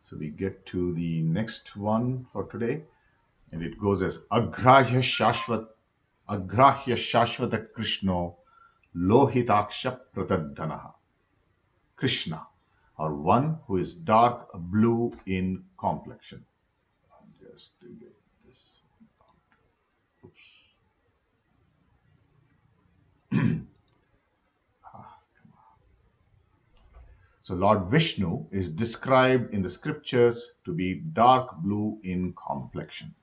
So we get to the next one for today, and it goes as Agrahya Shashvata Krishno Lohitaksha Pratadhanaha. Krishna, or one who is dark blue in complexion. Just to get this. Oops. So Lord Vishnu is described in the scriptures to be dark blue in complexion.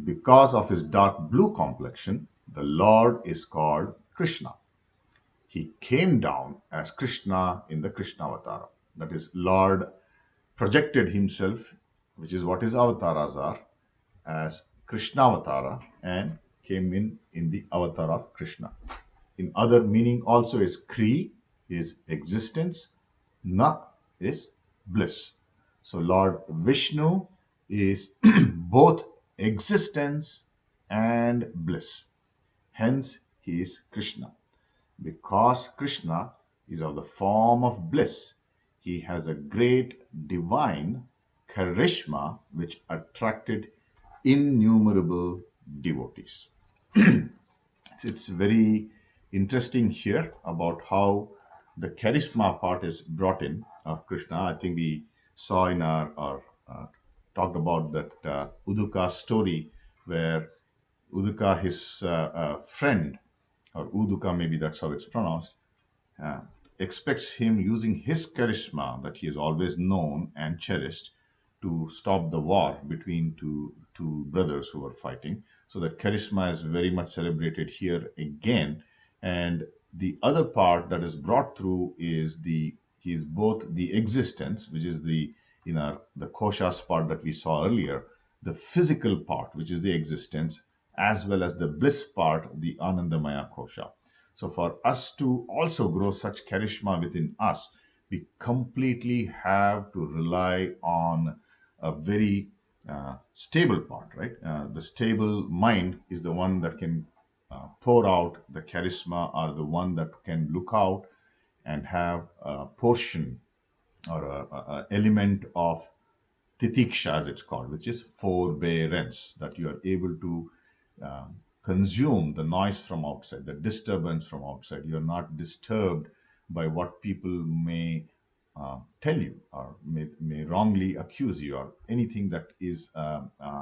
Because of his dark blue complexion, the Lord is called Krishna. He came down as Krishna in the Krishna avatar. That is, Lord projected himself, which is what his avatars are, as Krishna avatara and came in the avatar of Krishna. In other meaning also is Kri is existence, Na is bliss. So Lord Vishnu is both existence and bliss. Hence he is Krishna. Because Krishna is of the form of bliss, he has a great divine charisma which attracted innumerable devotees. It's very interesting here about how the charisma part is brought in of Krishna. I think we saw in our talked about that Uduka story where Uduka, his friend, or Uduka, maybe that's how it's pronounced, uh, expects him using his charisma that he has always known and cherished to stop the war between two brothers who were fighting. So that charisma is very much celebrated here again. And the other part that is brought through is he is both the existence, which is the the koshas part that we saw earlier, the physical part, which is the existence, as well as the bliss part, the anandamaya kosha. So for us to also grow such charisma within us, we completely have to rely on a very stable part, right? The stable mind is the one that can pour out the charisma, or the one that can look out and have a portion or a element of titiksha, as it's called, which is forbearance, that you are able to consume the noise from outside, the disturbance from outside. You're not disturbed by what people may tell you, or may wrongly accuse you, or anything that is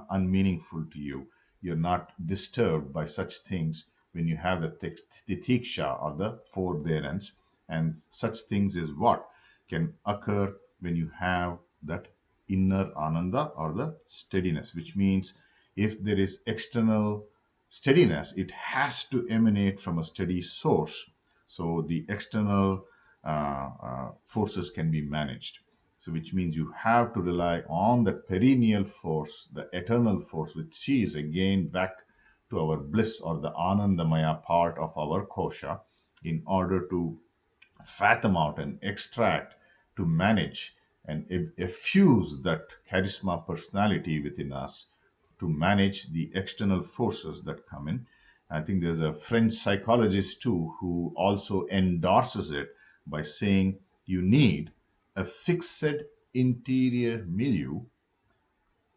unmeaningful to you. You're not disturbed by such things when you have the titiksha, or the forbearance. And such things is what can occur when you have that inner ananda, or the steadiness, which means if there is external steadiness, it has to emanate from a steady source. So the external forces can be managed. So which means you have to rely on that perennial force, the eternal force, which is again back to our bliss, or the anandamaya part of our kosha, in order to fathom out and extract, to manage and effuse that charisma personality within us, to manage the external forces that come in. I think there's a French psychologist too who also endorses it by saying you need a fixed interior milieu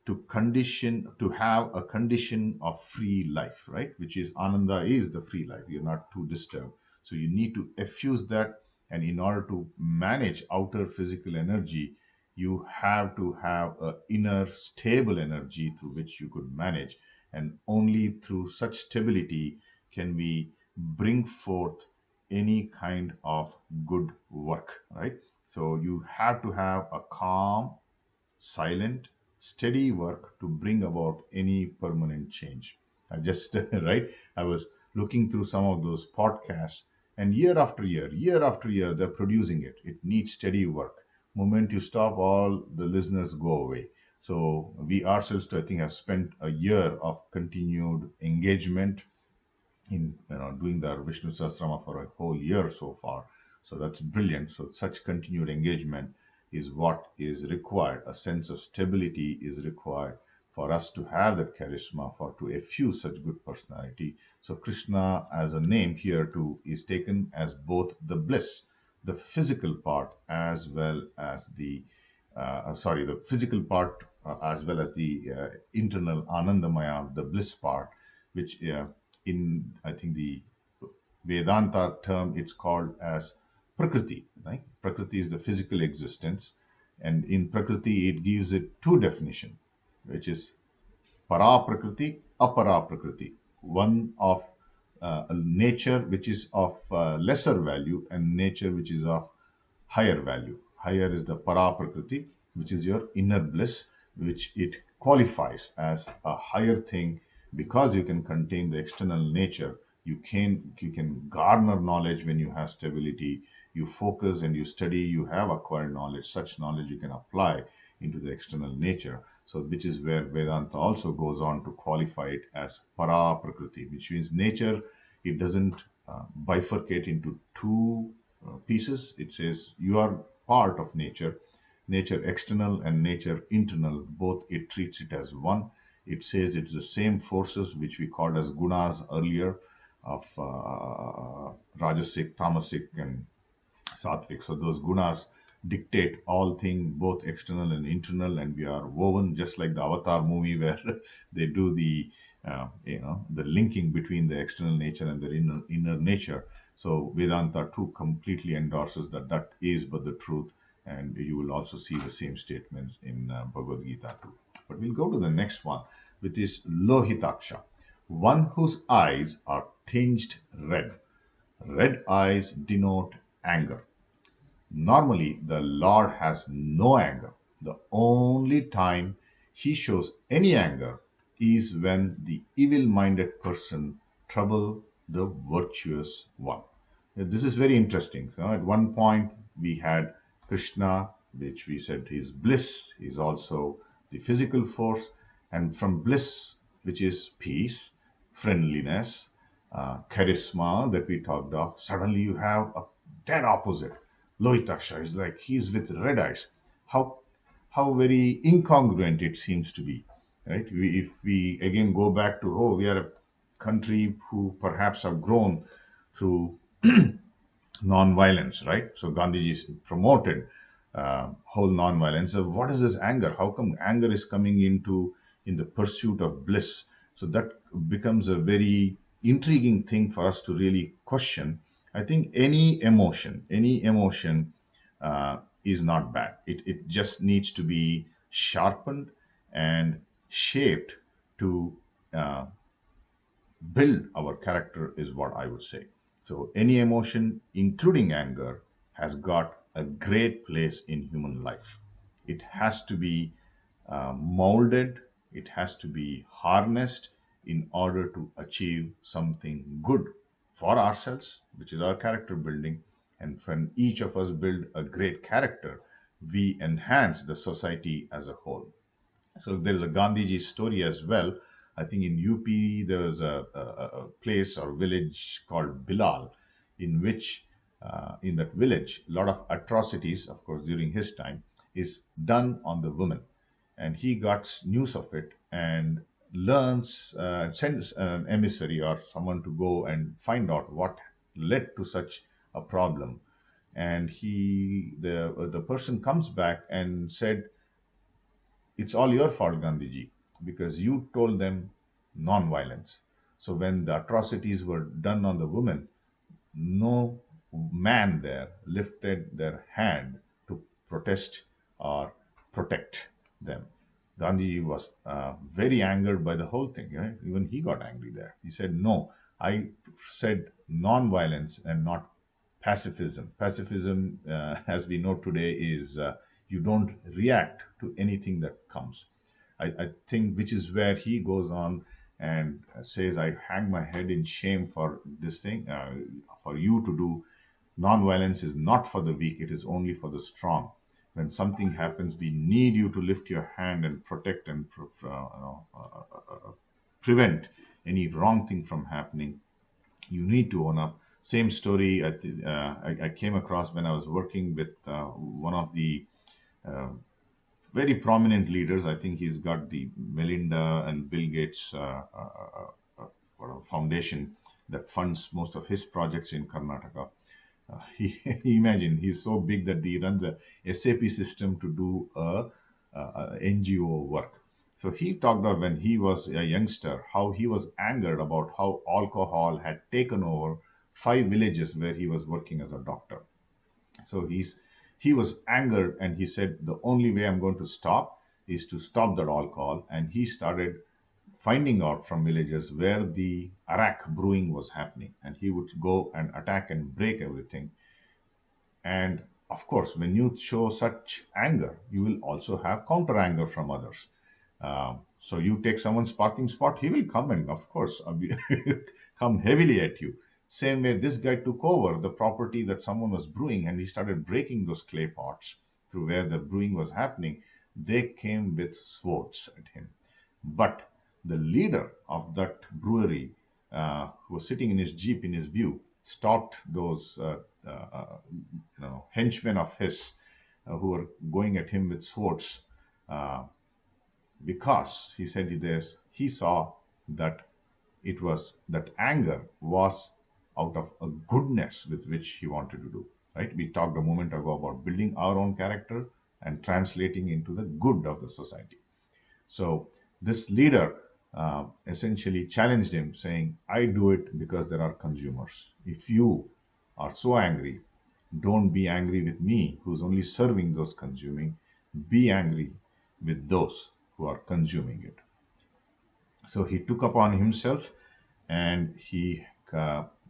to have a condition of free life, right? Which is ananda, is the free life. You're not too disturbed. So you need to effuse that. And in order to manage outer physical energy, you have to have a inner stable energy through which you could manage. And only through such stability can we bring forth any kind of good work, right? So you have to have a calm, silent, steady work to bring about any permanent change. I just, right? I was looking through some of those podcasts, and year after year, they're producing it. It needs steady work. Moment you stop, all the listeners go away. So we ourselves, I think, have spent a year of continued engagement in doing the Vishnu Sahasranama for a whole year so far. So that's brilliant. So such continued engagement is what is required. A sense of stability is required for us to have that charisma, for to effuse such good personality. So Krishna as a name here too is taken as both the bliss, the physical part, as well as the sorry, the physical part, as well as the internal anandamaya, the bliss part, which in, I think, the Vedanta term, it's called as Prakriti, right? Prakriti is the physical existence. And in Prakriti, it gives it two definition, which is para prakriti, apara prakriti. One of nature which is of lesser value, and nature which is of higher value. Higher is the para prakriti, which is your inner bliss, which it qualifies as a higher thing because you can contain the external nature. You can garner knowledge when you have stability. You focus and you study. You have acquired knowledge. Such knowledge you can apply into the external nature. So, which is where Vedanta also goes on to qualify it as para prakriti, which means nature. It doesn't bifurcate into two pieces. It says you are part of nature, nature external and nature internal. Both it treats it as one. It says it's the same forces which we called as gunas earlier, of rajasic, tamasic, and sattvic. So those gunas dictate all things, both external and internal, and we are woven just like the Avatar movie where they do the the linking between the external nature and the inner nature. So Vedanta too completely endorses that that is but the truth, and you will also see the same statements in Bhagavad Gita too. But we'll go to the next one, which is Lohitaksha, one whose eyes are tinged red. Red eyes denote anger. Normally, the Lord has no anger. The only time he shows any anger is when the evil minded person trouble the virtuous one. This is very interesting. So at one point, we had Krishna, which we said is bliss, is also the physical force, and from bliss, which is peace, friendliness, charisma that we talked of, suddenly you have a dead opposite. Lohitasha is like he's with red eyes. How how very incongruent it seems to be, right? If we again go back to, oh, we are a country who perhaps have grown through non-violence, right? So Gandhiji promoted whole non-violence. So what is this anger? How come anger is coming into in the pursuit of bliss? So that becomes a very intriguing thing for us to really question. I think any emotion is not bad. It just needs to be sharpened and shaped to build our character, is what I would say. So any emotion, including anger, has got a great place in human life. It has to be molded, it has to be harnessed in order to achieve something good for ourselves, which is our character building. And when each of us build a great character, we enhance the society as a whole. So there is a Gandhiji story as well. I think in UP there was a place or village called Bilal, in which in that village a lot of atrocities, of course, during his time, is done on the women, and he got news of it and learns, sends an emissary or someone to go and find out what led to such a problem. And the person comes back and said, it's all your fault, Gandhiji, because you told them non-violence. So when the atrocities were done on the women, no man there lifted their hand to protest or protect them. Gandhiji was very angered by the whole thing. Right? Even he got angry there. He said, no, I said non-violence and not pacifism. Pacifism, as we know today, is you don't react to anything that comes. I think which is where he goes on and says, I hang my head in shame for this thing, for you to do. Non-violence is not for the weak, it is only for the strong. When something happens, we need you to lift your hand and protect and prevent any wrong thing from happening. You need to own up. Same story I came across when I was working with one of the very prominent leaders. I think he's got the Melinda and Bill Gates foundation that funds most of his projects in Karnataka. Imagine he's so big that he runs a SAP system to do a NGO work. So he talked about when he was a youngster how he was angered about how alcohol had taken over 5 villages where he was working as a doctor. So he was angered and he said the only way I'm going to stop is to stop that alcohol. And he started finding out from villagers where the arak brewing was happening, and he would go and attack and break everything. And of course, when you show such anger, you will also have counter anger from others. So you take someone's parking spot, he will come and, of course, come heavily at you. Same way, this guy took over the property that someone was brewing and he started breaking those clay pots through where the brewing was happening. They came with swords at him. But the leader of that brewery, who was sitting in his jeep in his view, stopped those henchmen of his who were going at him with swords, uh, because he said this, he saw that it was that anger was out of a goodness with which he wanted to do. Right? We talked a moment ago about building our own character and translating into the good of the society. So this leader essentially challenged him, saying, I do it because there are consumers. If you are so angry, don't be angry with me, who's only serving those consuming. Be angry with those who are consuming it. So he took upon himself and he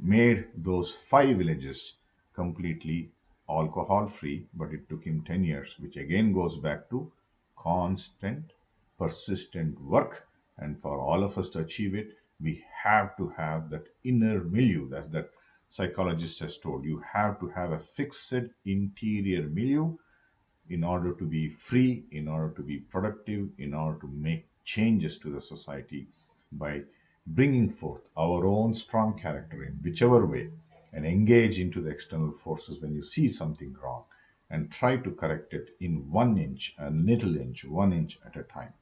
made those 5 villages completely alcohol free, but it took him 10 years, which again goes back to constant, persistent work. And for all of us to achieve it, we have to have that inner milieu. That's that psychologist has told you have to have a fixed interior milieu in order to be free, in order to be productive, in order to make changes to the society by bringing forth our own strong character in whichever way and engage into the external forces when you see something wrong and try to correct it in 1 inch, a little inch, 1 inch at a time.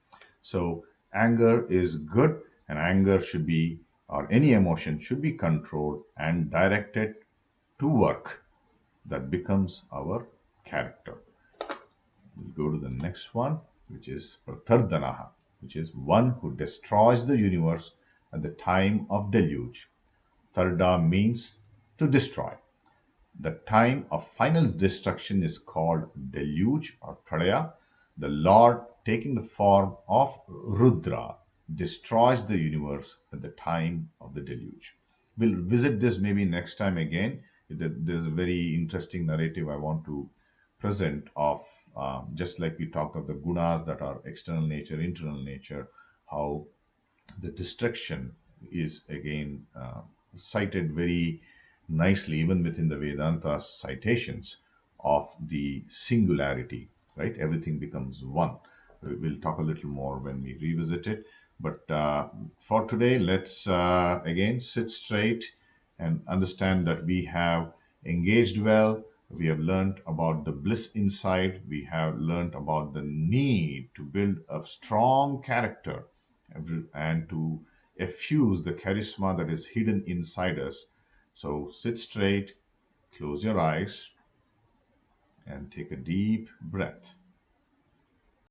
So, anger is good, and anger should be, or any emotion should be controlled and directed to work that becomes our character. We'll go to the next one, which is Pratardanaha, which is one who destroys the universe at the time of deluge. Tarda means to destroy. The time of final destruction is called deluge or pralaya. The Lord, taking the form of Rudra, destroys the universe at the time of the deluge. We'll visit this maybe next time again. There's a very interesting narrative I want to present of, just like we talked of the gunas that are external nature, internal nature, how the destruction is again cited very nicely even within the Vedanta citations of the singularity, right? Everything becomes one. We'll talk a little more when we revisit it. But for today, let's again sit straight and understand that we have engaged well. We have learned about the bliss inside. We have learned about the need to build a strong character and to effuse the charisma that is hidden inside us. So sit straight, close your eyes, and take a deep breath.